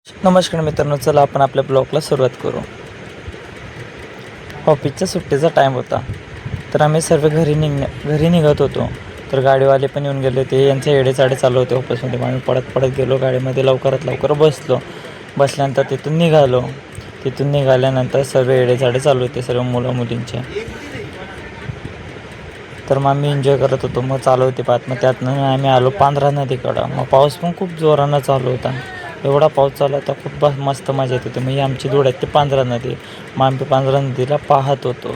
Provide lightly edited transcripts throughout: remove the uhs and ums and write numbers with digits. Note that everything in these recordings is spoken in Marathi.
नमस्कार मित्रांनो, चला आपण आपल्या ब्लॉगला सुरुवात करू. ऑफिसच्या सुट्टीचा टाईम होता, तर आम्ही सर्व घरी निघत होतो. तर गाडीवाले पण येऊन गेले होते. यांचे येडेचाडे चालू होते ऑफिसमध्ये. आम्ही पळत गेलो गाडीमध्ये, लवकरात लवकर बसल्यानंतर तिथून निघाल्यानंतर सर्व येडेचाडे चालू होते, सर्व मुलं मुलींचे. तर मग आम्ही एन्जॉय करत होतो. मग चालू होते पाहत. मग त्यातनं आम्ही आलो पांढरा नदीकडं. मग पाऊस पण खूप जोरानं चालू होता. एवढा पाऊस चालू होता, खूप मस्त मजा येत होती. मग ही आमची धूळ आहे ते पांढरा नदी. मग आम्ही पांढरा नदीला पाहत होतो.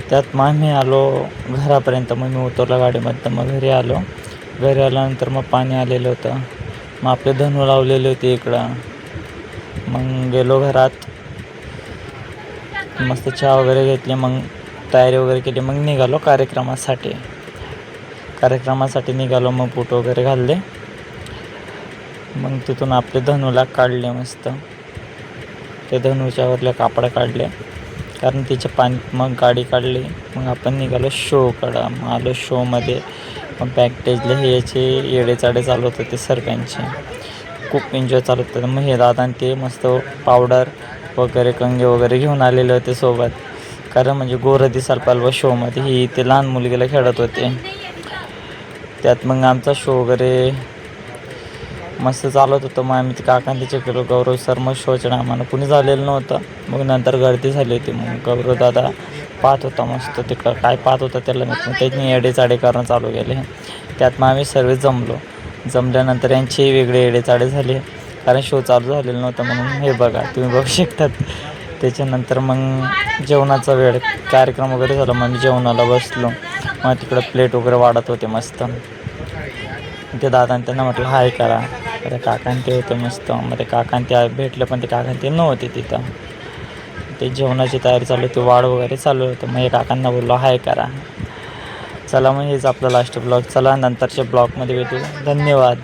त्यात मग आम्ही आलो घरापर्यंत. मग मी उतरलो गाडीमधनं. मग घरी आल्यानंतर मग पाणी आलेलं होतं. मग आपले धनू लावलेले होते इकडं. मग गेलो घरात, मस्त चहा वगैरे घेतली. मग तयारी वगैरे केली. मग निघालो कार्यक्रमासाठी निघालो. मग बूट वगैरे घालले. मग तिथून आपले धनूला काढले मस्त. ते धनूच्यावरले कापड काढले, कारण तिचे पाणी. मग गाडी काढली. मग आपण निघालो शोकडं. मग आलो शोमध्ये. मग बॅकस्टेजला हे याचे येडेचाडे चालू होते ते सर्वांचे. खूप एन्जॉय चालू होतं. मग हे दादा ते मस्त पावडर वगैरे, कंगे वगैरे घेऊन आलेले होते सोबत, कारण म्हणजे गोरं दिसायला पाहिलं शोमध्ये. ही ते लहान मुलगीला खेळत होते. त्यात मग आमचा शो वगैरे मस्त चालत होतं. मग आम्ही ते काकांतीचे केलो. गौरव सर मग शोच्या आम्हाला कुणी झालेलं नव्हतं. मग नंतर गर्दी झाली होती. मग गौरव दादा पाहत होता मस्त. ते काय पाहत होता त्याला मग त्याने येडेचाडे करणं चालू केले. त्यात मग आम्ही सर्व जमल्यानंतर यांचे वेगळे येडेचाडे झाले, कारण शो चालू झालेला नव्हता म्हणून. हे बघा, तुम्ही बघू शकतात. त्याच्यानंतर मग जेवणाचा वेळ, कार्यक्रम वगैरे झाला. मग मी जेवणाला बसलो. मग तिकडं प्लेट वगैरे वाढत होते मस्त. ते दादांनी त्यांना म्हटलं हाय करा. ते काकांते होते मस्त. मग ते काकांते भेटले, पण ते काकांते नव्हते तिथं. ते जेवणाची तयारी चालू होती, वाढ वगैरे चालू होतं. मग हे काकांना बोललो हाय करा. चला, मग हेच आपलं लास्ट ब्लॉग. चला, नंतरच्या ब्लॉगमध्ये भेटू. धन्यवाद.